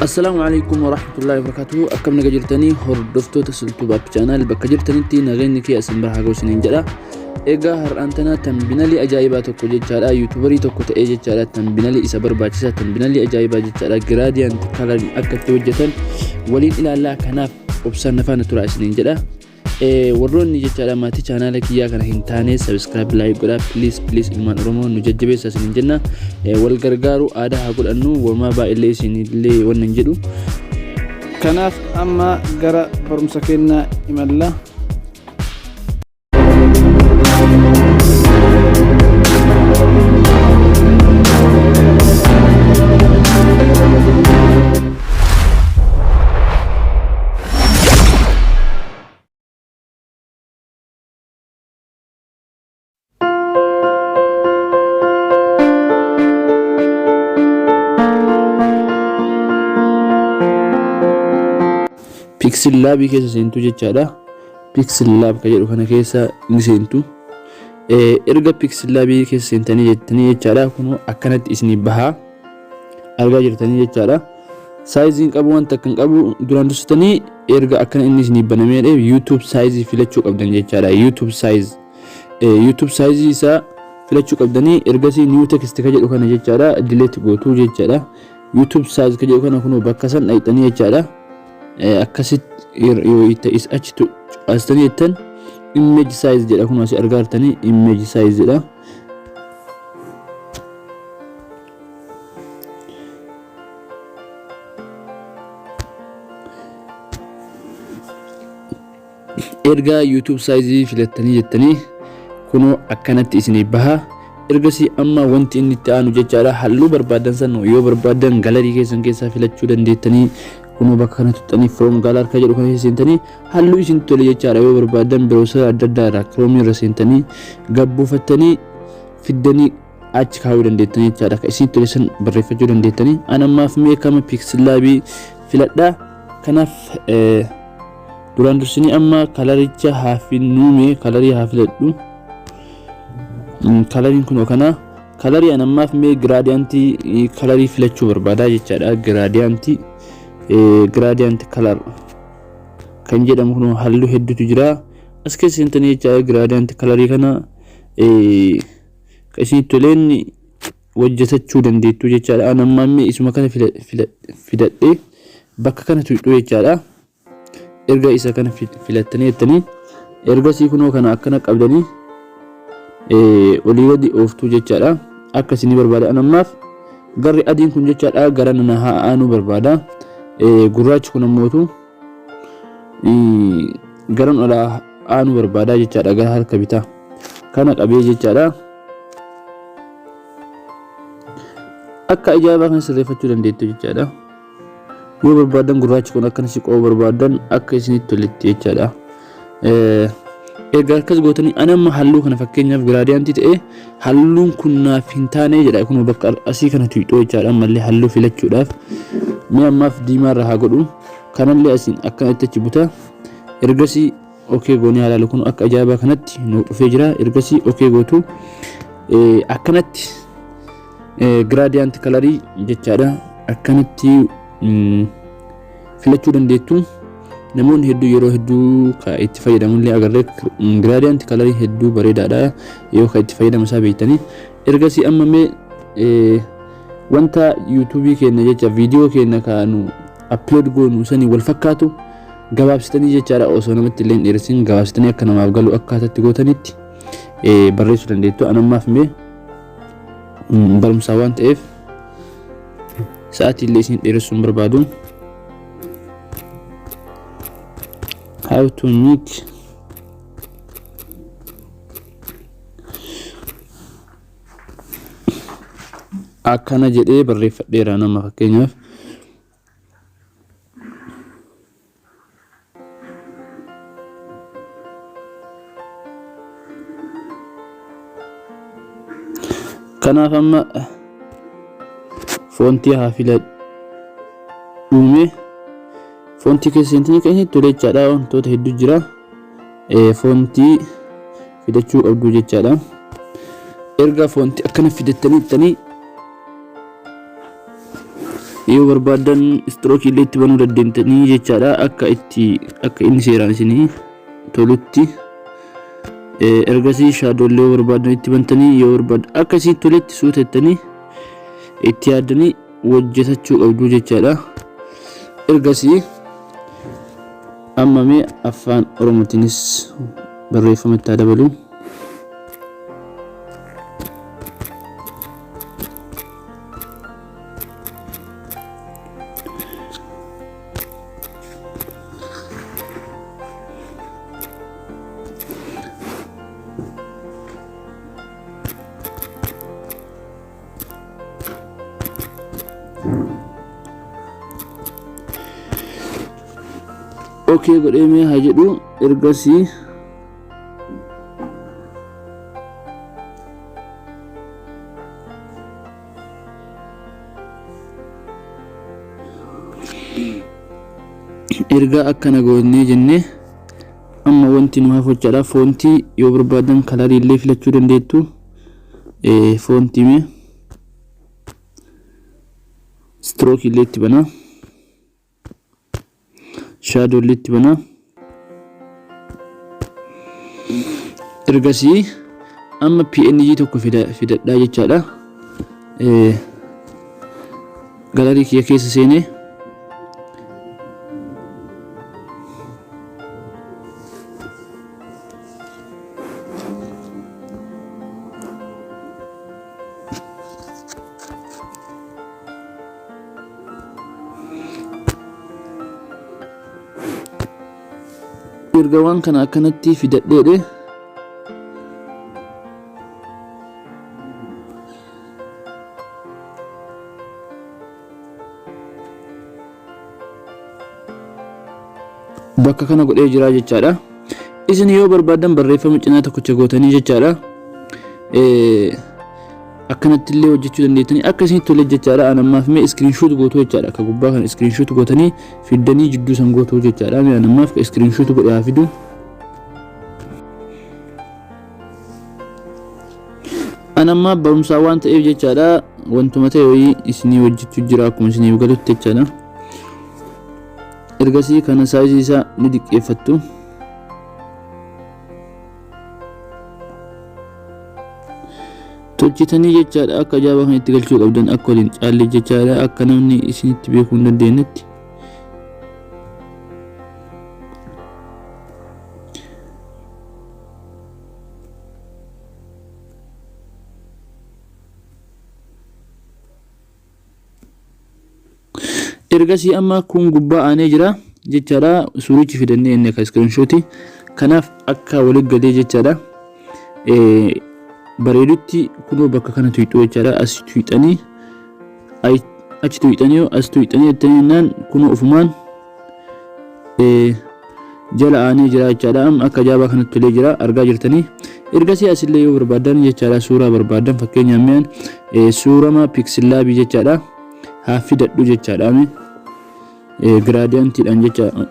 السلام عليكم ورحمة الله وبركاته. أكم نجرتني هردفتو تسلتو باب channel بكجرتني تي نغني كي أسمبر هاجوس نينجلا. إيجا هر أنتنا تنبنالي أجايبات وكوجي جالا يوتيوبري توكو تأجي جالا تنبنالي إسابر باجسا تنبنالي أجايبات جالا جراديان تكالر أكد توجتن ولين إلى الله كناف وبسان نفان تراس نينجلا. وروني جالا ماتي channel كيا كنا هنتاني سبسكرايب لايك ولا please إلمان رومو نججبه ساسنين جنة والغرغارو آده هقول أنو وما با إلي سيني اللي وننجدو كناف أما غرا برمسكينا إمان الله Pixel Lab keessa seentu jechaadha. Pixel Lab kan jedhu kana keessa ni seentu. Erga Pixel Lab keessa seentanii jettanii jechaadha. Kun akkanatti isinii bahaa argaa jirtanii jechaadha. Saayiziin qabu wanta kan qabu duraan dursitanii erga akkana inni isinii banamee YouTube size filachuu qabdan jechaadha. YouTube size isaa filachuu qabdanii ergasii new text kan jedhu kana jechaadha delete gootu jechaadha. YouTube size kan jedhu kana kun bakka san dhayxanii jechaadha. Akkasit yoo is achitu astanii jettan image size jedha kun asii argaa jirtanii image size jedha. Erga YouTube size filattanii jettanii kun akkanatti isinii baha. Ergasii amma wanti inni itti aanu jechaadha halluu barbaadan san yoo barbaadan galerii keessan keessaa filachuu dandeettanii kun bakka kanatti tuttanii from gallery kan jedhu kana seentanii halluu isin tole jechaadha yoo barbaadan browser adda addaa Chrome irra seentanii gabbuufattanii fiddanii achi kaa'uu dandeettanii jechaadha kan isin tole san barreeffachuu dandeettanii anammaaf mee kama Pixel Lab filadha kanaaf duraan dursanii amma kalaricha haafinuume kalarii haafiladhu kalariin kun kana kalarii anammaaf mee gradient kalarii filachuu barbaada jechaadha gradient color kan jedhamu kun halluu hedduutu jira as keessa seentanii jechaadha gradient colorii kana isin toleen hojjetachuu dandeettu jechaadha anammaa mee isuma kana fidadhe bakka kana tuqxu jechaadha erga isa kana filattanii jettanii ergasii kunoo kana akkana qabdanii olii gadi ooftuu jechaadha akka isin barbaada anammaaf garri adiin kun jechaadha gara nana haa aanu barbaada gurraachi kun ammootu garan ola aanu barbaada jechaadha gara harka bitaa kana qabee jechaadha akka ajaa'ibaa kan sirreeffachuu dandeettu jechaadha yoo barbaadan gurraachi kun akkana siqoo barbaadan akka isinitti toletti jechaadha erga akkas gootanii anamma halluu kana fakkeenyaaf gradient ta'e halluun kun naaf hin taane jedha kun bakka asii kana tuqxoo jechaadha ammallee halluu filachuudhaaf mee ammaaf diimaa irra haa godhu kanallee asiin akkanatti achi buta ergasii okay goonee halaala kun akka ajaa'ibaa kanatti nu dhufee jira ergasii okay gootu akkanatti gradient colorii jechaadha akkanatti filachuu dandeettu namoonni hedduu yeroo hedduu ka itti fayyadamuun agarree gradient colorii hedduu bareedaadha yoo ka itti fayyadamu isaa beektanii ergasii amma mee wanta YouTube keenya jecha video keenya kaanu upload goonu sanii wal fakkaatu gabaabsitanii jechaadha osoo namatti illee dheeressin gabaabsitanii akka namaaf galu akkaatatti gootanitti barreessuu dandeettu anammaaf mee barumsaa waan ta'eef sa'aatii illee isin dheeressuun barbaadu how to make akkana jedhee barreeffadheera nama fakkeenyaaf kanaaf amma foontii haa filadhuume foontii keessatti kan inni tole jechaadha wantoota hedduu jira foontii fidachuu qabdu jechaadha erga foontii akkana fidattanii yoo barbaadan stroke illee itti banuu dandeentanii jechaadha akka inni seeraan isinii tolutti. Ergasii shaadollee barbaadan itti bantanii yoo barbaadan akkasii toletti suutettanii itti yaadanii hojjetachuu qabdu jechaadha. Ergasii amma mee afaan oromootiinis barreeffama itti dabalu. Okay, godhee mee haa jedhu. Ergasii erga akkana goonee jennee amma wanti nu hafochaadha. Foontii yoo barbaadan kalarii illee filachuu dandeettu. Foontii mee stroke illee itti banaa, shadow illee itti banaa. Ergasii amma PNG tokko fidadhaa jechaadha. Galarii kiyya keessa seenee erga waan kana akkanatti fidadheedhe bakka kana godhee jira jechaadha. Isin yoo barbaadan barreeffama cinaa tokkocha gootanii jechaadha akkanatti illee hojjechuu dandeettanii akkasiin tole jechaadha. Anammaaf mee screenshot gootu jechaadha. Akka gubbaa kana screenshot gootanii fiddanii jidduu san gootu jechaadha. Mee anammaaf screenshot godhaa fidu. Anammaaf barumsaa waan ta'eef jechaadha wantuma ta'e wayii isinii hojjechuu jira akkuma isiniif galutti jechaadha. Ergasii kana saayizii isaa ni diqqeeffattu. Tolchitanii jechaadha akka ajaa'ibaa kan itti galchuu qabdan akka waliin caallee jechaadha akka namni isinitti beekuu hin dandeenyetti. Ergasii amma kun gubbaa aanee jira jechaadha. Suurichi fidannee inni akka screenshot kanaaf akka waliin galee jechaadha. Bareedutti kunoo bakka kana tuyxuu jechaadha. As tuyxanii achi tuyxanii as tuyxanii ettaniinaan kunoo ofumaan jala aanee jira jechaadha. Akka ajaa'ibaa kanatti tolee jira argaa jirtanii. Ergasii asillee yoo barbaadan jechaadha suuraa barbaadan fakkeenyaaf mi'aan suurama Pixel Lab jechaadha haa fidadhu jechaadha. Gradientidhaan jechaadha.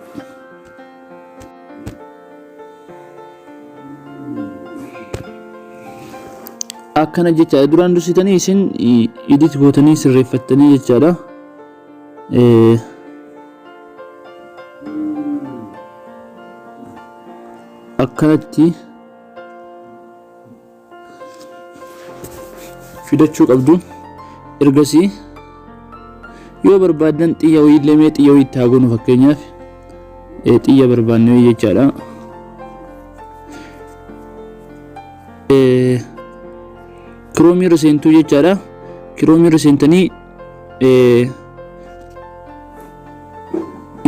Akkana jechaadha. Duraan dursitanii isin edit gootanii sirreeffattanii jechaadha. Akkanatti fidachuu qabdu. Ergasii yoo barbaadan xiyya wayillee mee xiyya wayii itti haa goonu fakkeenyaaf xiyya barbaanne jechaadha. Kiroomii irra seentuu jechaadha. Kiroomii irra seentanii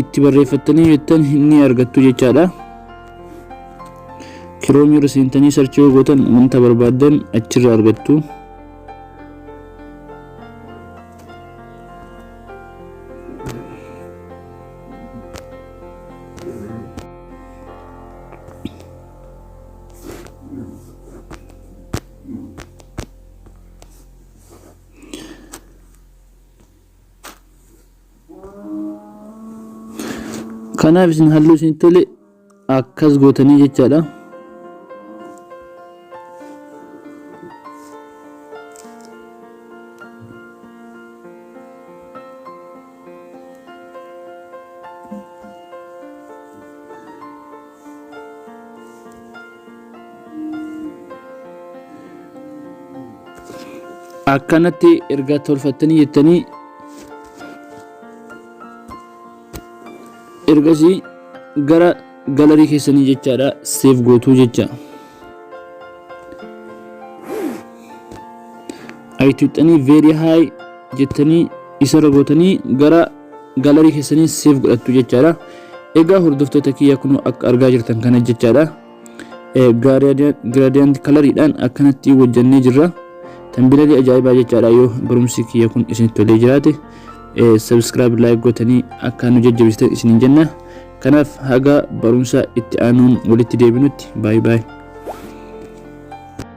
itti barreeffattanii jettan ni argattu jechaadha. Kiroomii irra seentanii sarchii yoo gootan wanta barbaadan achirraa argattu. Kanaaf isin halluu isin tole akkas gootanii jechaadha. akkanatti erga tolfattanii jettanii ergasii gara galarii keessanii jechaadha save gootuu jecha aytuuxanii very high jettanii isa gootanii gara galarii keessanii save godhattu jechaadha. Egaa hordoftoota kiyya kun akka argaa jirtan kana jechaadha gradient coloriidhaan akkanatti wajjannee jirra. Tambiilee ajaa'ibaa jechaadha. Yoo barumsi kiyya kun isin tolee jiraate subscribe like gootanii akka nu jajjabeessitan isinin jenna. Kanaaf haga barumsa itti aanuun walitti deebinutti bye bye.